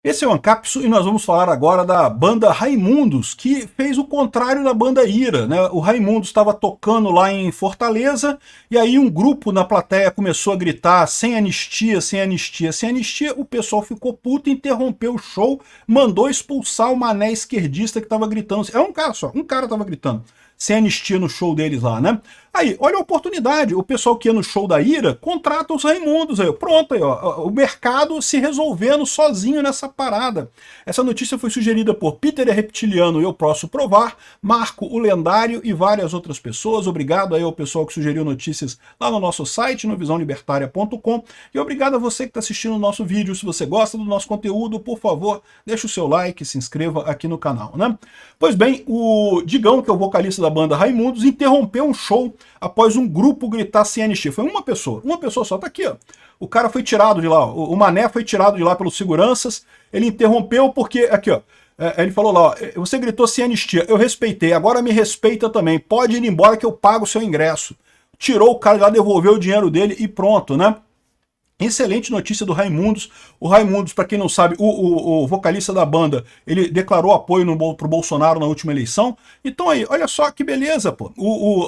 Esse é o Ancapsu e nós vamos falar agora da banda Raimundos, que fez o contrário da banda Ira, né? O Raimundos estava tocando lá em Fortaleza e aí um grupo na plateia começou a gritar sem anistia, sem anistia, sem anistia. O pessoal ficou puto, interrompeu o show, mandou expulsar o mané esquerdista que estava gritando. É um cara só, um cara estava gritando sem anistia no show deles lá, né? Aí, olha a oportunidade, o pessoal que ia no show da Ira contrata os Raimundos aí, pronto aí, ó, o mercado se resolvendo sozinho nessa parada. Essa notícia foi sugerida por Peter é Reptiliano e eu posso provar, Marco o Lendário e várias outras pessoas. Obrigado aí ao pessoal que sugeriu notícias lá no nosso site, no visãolibertaria.com, e obrigado a você que está assistindo o nosso vídeo. Se você gosta do nosso conteúdo, por favor, deixe o seu like, se inscreva aqui no canal, né? Pois bem, o Digão, que é o vocalista da banda Raimundos, interrompeu um show após um grupo gritar sem anistia. Foi uma pessoa só, tá aqui, ó. O cara foi tirado de lá, o mané foi tirado de lá pelos seguranças, ele interrompeu porque, aqui ó, ele falou lá, ó, você gritou sem anistia, eu respeitei, agora me respeita também, pode ir embora que eu pago o seu ingresso. Tirou o cara de lá, devolveu o dinheiro dele e pronto, né? Excelente notícia do Raimundos. O Raimundos, para quem não sabe, o vocalista da banda, ele declarou apoio pro Bolsonaro na última eleição. Então aí, olha só que beleza, pô.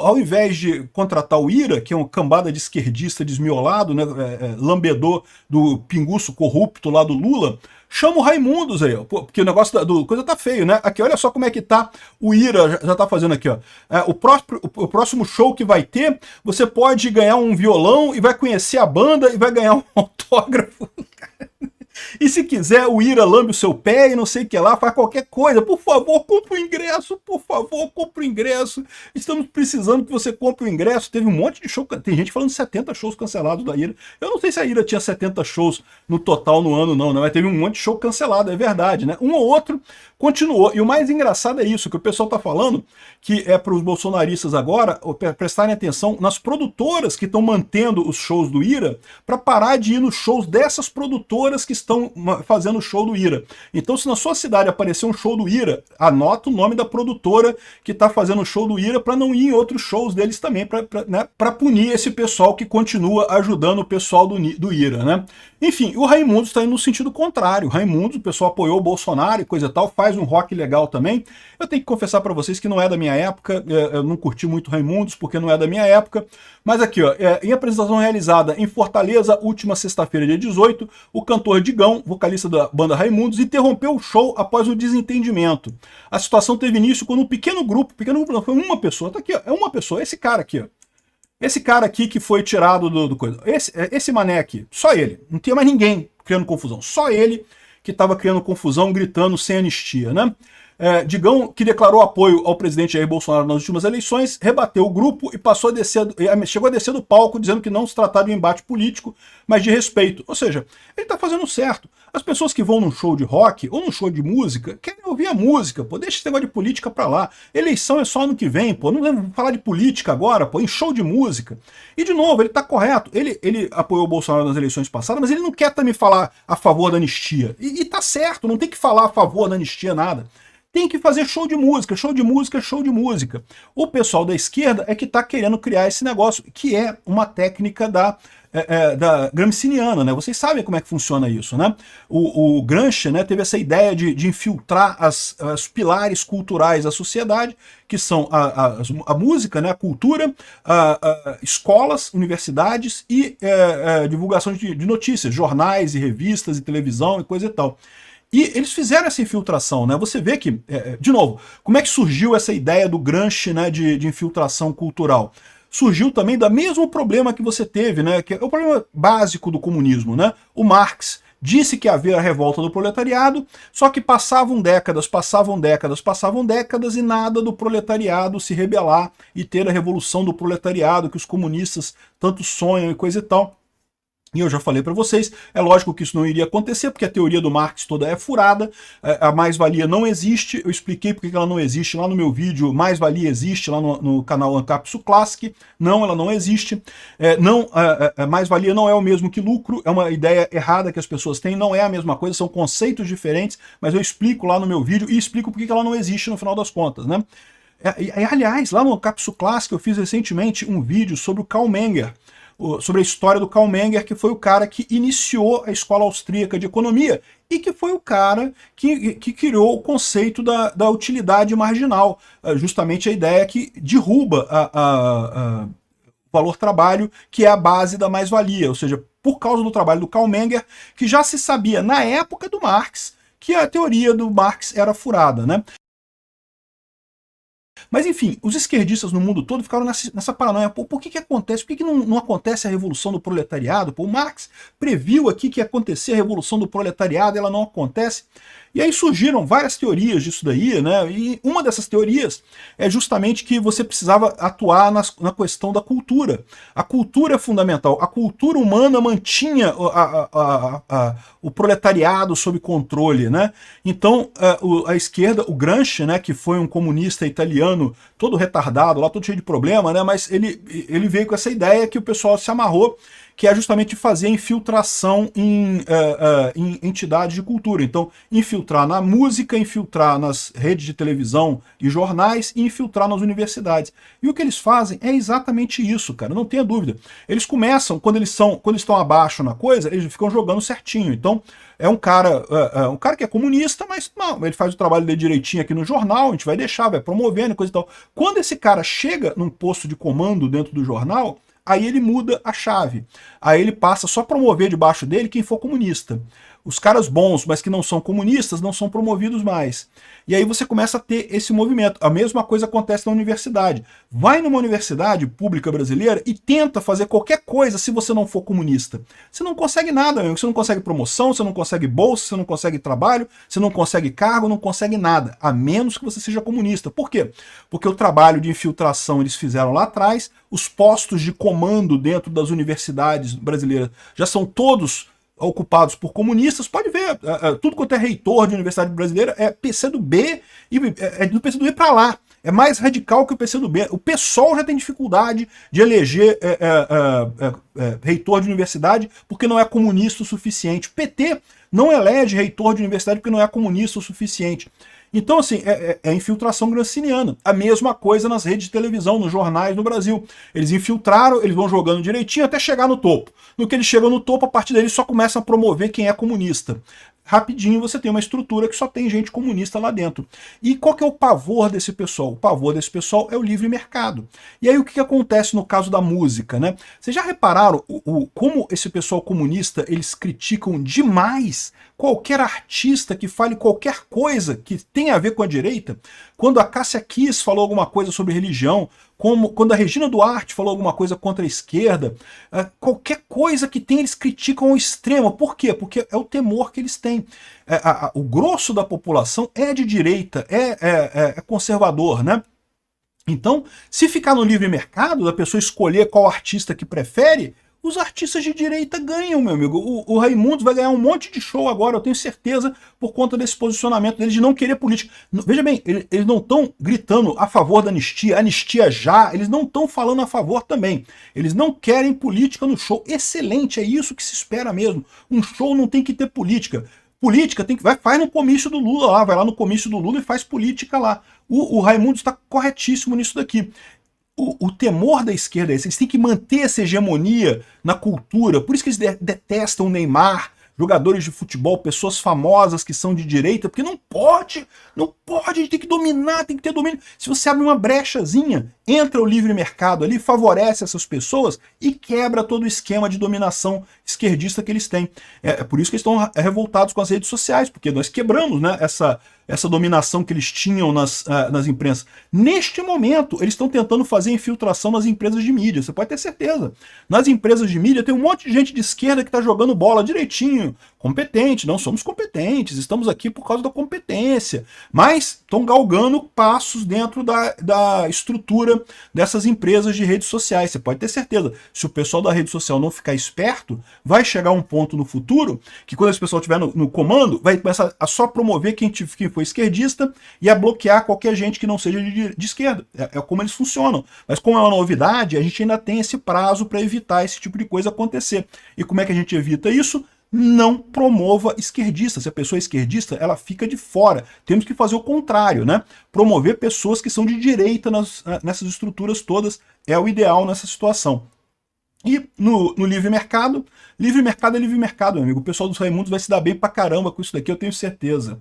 Ao invés de contratar o Ira, que é um cambada de esquerdista desmiolado, né, lambedor do pinguço corrupto lá do Lula, chama o Raimundos aí, ó, porque o negócio do coisa tá feio, né? Aqui, olha só como é que tá o Ira, já tá fazendo aqui, ó. O próximo show que vai ter, você pode ganhar um violão e vai conhecer a banda e vai ganhar um autógrafo. E se quiser, o Ira lambe o seu pé e não sei o que lá, faz qualquer coisa. Por favor, compre o ingresso, por favor, compre o ingresso. Estamos precisando que você compre o ingresso. Teve um monte de show, tem gente falando de 70 shows cancelados da Ira. Eu não sei se a Ira tinha 70 shows no total no ano, não, né? Mas teve um monte de show cancelado, é verdade, né? Um ou outro continuou. E o mais engraçado é isso, que o pessoal tá falando, que é para os bolsonaristas agora prestarem atenção nas produtoras que estão mantendo os shows do Ira, para parar de ir nos shows dessas produtoras que estão fazendo o show do Ira. Então, se na sua cidade aparecer um show do Ira, anota o nome da produtora que está fazendo o show do Ira para não ir em outros shows deles também, para punir esse pessoal que continua ajudando o pessoal do Ira, né? Enfim, o Raimundos está indo no sentido contrário. O Raimundos, o pessoal apoiou o Bolsonaro e coisa e tal, faz um rock legal também. Eu tenho que confessar para vocês que não é da minha época, eu não curti muito Raimundos porque não é da minha época, mas aqui, ó, em apresentação realizada em Fortaleza, última sexta-feira, dia 18, o cantor Digão, vocalista da banda Raimundos, interrompeu o show após um desentendimento. A situação teve início quando um pequeno grupo não, foi uma pessoa, tá aqui, ó, é uma pessoa, esse cara aqui, ó. Esse cara aqui que foi tirado do coisa. Esse mané aqui, só ele. Não tinha mais ninguém criando confusão. Só ele que estava criando confusão, gritando sem anistia, né? Digão, que declarou apoio ao presidente Jair Bolsonaro nas últimas eleições, rebateu o grupo e chegou a descer do palco dizendo que não se tratava de um embate político, mas de respeito. Ou seja, ele está fazendo certo. As pessoas que vão num show de rock ou num show de música querem ouvir a música, pô, deixa esse negócio de política pra lá. Eleição é só ano que vem, pô, não vamos falar de política agora, pô, em show de música. E de novo, ele tá correto, ele apoiou o Bolsonaro nas eleições passadas, mas ele não quer também falar a favor da anistia. E tá certo, não tem que falar a favor da anistia nada. Tem que fazer show de música, show de música, show de música. O pessoal da esquerda é que está querendo criar esse negócio, que é uma técnica da gramsciana, né? Vocês sabem como é que funciona isso, né? O Gramsci, né, teve essa ideia de infiltrar os pilares culturais da sociedade, que são a música, né, a cultura, escolas, universidades e divulgação de notícias, jornais e revistas e televisão e coisa e tal. E eles fizeram essa infiltração, né? Você vê que, de novo, como é que surgiu essa ideia do Gramsci, né, de infiltração cultural? Surgiu também do mesmo problema que você teve, né? Que é o problema básico do comunismo, né? O Marx disse que havia a revolta do proletariado, só que passavam décadas e nada do proletariado se rebelar e ter a revolução do proletariado que os comunistas tanto sonham e coisa e tal. E eu já falei para vocês, é lógico que isso não iria acontecer, porque a teoria do Marx toda é furada, a mais-valia não existe, eu expliquei porque ela não existe lá no meu vídeo, mais-valia existe lá no canal Ancapsu Classic, não, ela não existe, mais-valia não é o mesmo que lucro, é uma ideia errada que as pessoas têm, não é a mesma coisa, são conceitos diferentes, mas eu explico lá no meu vídeo e explico porque ela não existe no final das contas, né? Aliás, lá no Ancapsu Classic eu fiz recentemente um vídeo sobre o Karl Menger. sobre a história do Karl Menger, que foi o cara que iniciou a escola austríaca de economia e que foi o cara que criou o conceito da utilidade marginal, justamente a ideia que derruba o valor trabalho, que é a base da mais-valia, ou seja, por causa do trabalho do Karl Menger, que já se sabia na época do Marx que a teoria do Marx era furada, né? Mas enfim, os esquerdistas no mundo todo ficaram nessa paranoia. Pô, por que acontece? Por que não acontece a revolução do proletariado? Pô, o Marx previu aqui que ia acontecer a revolução do proletariado e ela não acontece. E aí surgiram várias teorias disso daí, né? E uma dessas teorias é justamente que você precisava atuar na questão da cultura. A cultura é fundamental. A cultura humana mantinha o proletariado sob controle, né? Então, a esquerda, o Gramsci, né, que foi um comunista italiano todo retardado, lá todo cheio de problema, né? Mas ele veio com essa ideia que o pessoal se amarrou, que é justamente fazer infiltração em entidades de cultura. Então, infiltrar na música, infiltrar nas redes de televisão e jornais e infiltrar nas universidades. E o que eles fazem é exatamente isso, cara, não tenha dúvida. Eles começam, quando eles estão abaixo na coisa, eles ficam jogando certinho. Então, é um cara que é comunista, mas não, ele faz o trabalho dele direitinho aqui no jornal, a gente vai deixar, vai promovendo e coisa e tal. Quando esse cara chega num posto de comando dentro do jornal, aí ele muda a chave. Aí ele passa só a promover debaixo dele quem for comunista. Os caras bons, mas que não são comunistas, não são promovidos mais. E aí você começa a ter esse movimento. A mesma coisa acontece na universidade. Vai numa universidade pública brasileira e tenta fazer qualquer coisa se você não for comunista. Você não consegue nada, meu. Você não consegue promoção, você não consegue bolsa, você não consegue trabalho, você não consegue cargo, não consegue nada, a menos que você seja comunista. Por quê? Porque o trabalho de infiltração eles fizeram lá atrás, os postos de comando dentro das universidades brasileiras já são todos ocupados por comunistas. Pode ver, tudo quanto é reitor de universidade brasileira é PCdoB, e é do PCdoB para lá. É mais radical que o PCdoB. O PSOL já tem dificuldade de eleger reitor de universidade porque não é comunista o suficiente. O PT não elege reitor de universidade porque não é comunista o suficiente. Então, assim, é infiltração gramsciana. A mesma coisa nas redes de televisão, nos jornais no Brasil. Eles infiltraram, eles vão jogando direitinho até chegar no topo. No que eles chegam no topo, a partir daí eles só começam a promover quem é comunista. Rapidinho você tem uma estrutura que só tem gente comunista lá dentro. E qual que é o pavor desse pessoal? O pavor desse pessoal é o livre mercado. E aí o que acontece no caso da música, né? Vocês já repararam como esse pessoal comunista, eles criticam demais qualquer artista que fale qualquer coisa que tenha a ver com a direita? Quando a Cássia Kiss falou alguma coisa sobre religião, quando a Regina Duarte falou alguma coisa contra a esquerda, qualquer coisa que tem eles criticam ao extremo. Por quê? Porque é o temor que eles têm. O grosso da população é de direita, é conservador, né? Então, se ficar no livre mercado, da pessoa escolher qual artista que prefere, os artistas de direita ganham, meu amigo. O Raimundos vai ganhar um monte de show agora, eu tenho certeza, por conta desse posicionamento deles de não querer política. Veja bem, eles não estão gritando a favor da anistia já, eles não estão falando a favor também. Eles não querem política no show. Excelente, é isso que se espera mesmo. Um show não tem que ter política. Política faz no comício do Lula lá, vai lá no comício do Lula e faz política lá. O Raimundos está corretíssimo nisso daqui. O temor da esquerda é esse, eles têm que manter essa hegemonia na cultura, por isso que eles detestam o Neymar, jogadores de futebol, pessoas famosas que são de direita, porque não pode, a gente tem que dominar, tem que ter domínio. Se você abre uma brechazinha, entra o livre mercado ali, favorece essas pessoas e quebra todo o esquema de dominação esquerdista que eles têm. É por isso que eles estão revoltados com as redes sociais, porque nós quebramos, né, essa dominação que eles tinham nas imprensas. Neste momento, eles estão tentando fazer infiltração nas empresas de mídia, você pode ter certeza. Nas empresas de mídia tem um monte de gente de esquerda que está jogando bola direitinho, competente, não somos competentes, estamos aqui por causa da competência, mas estão galgando passos dentro da estrutura dessas empresas de redes sociais, você pode ter certeza. Se o pessoal da rede social não ficar esperto, vai chegar um ponto no futuro que quando esse pessoal estiver no comando, vai começar a só promover quem foi esquerdista e a bloquear qualquer gente que não seja de esquerda. É como eles funcionam. Mas como é uma novidade, a gente ainda tem esse prazo para evitar esse tipo de coisa acontecer. E como é que a gente evita isso? Não promova esquerdista. Se a pessoa é esquerdista, ela fica de fora. Temos que fazer o contrário, né? Promover pessoas que são de direita nessas estruturas todas é o ideal nessa situação. E no livre mercado é livre mercado, meu amigo. O pessoal dos Raimundos vai se dar bem pra caramba com isso daqui, eu tenho certeza.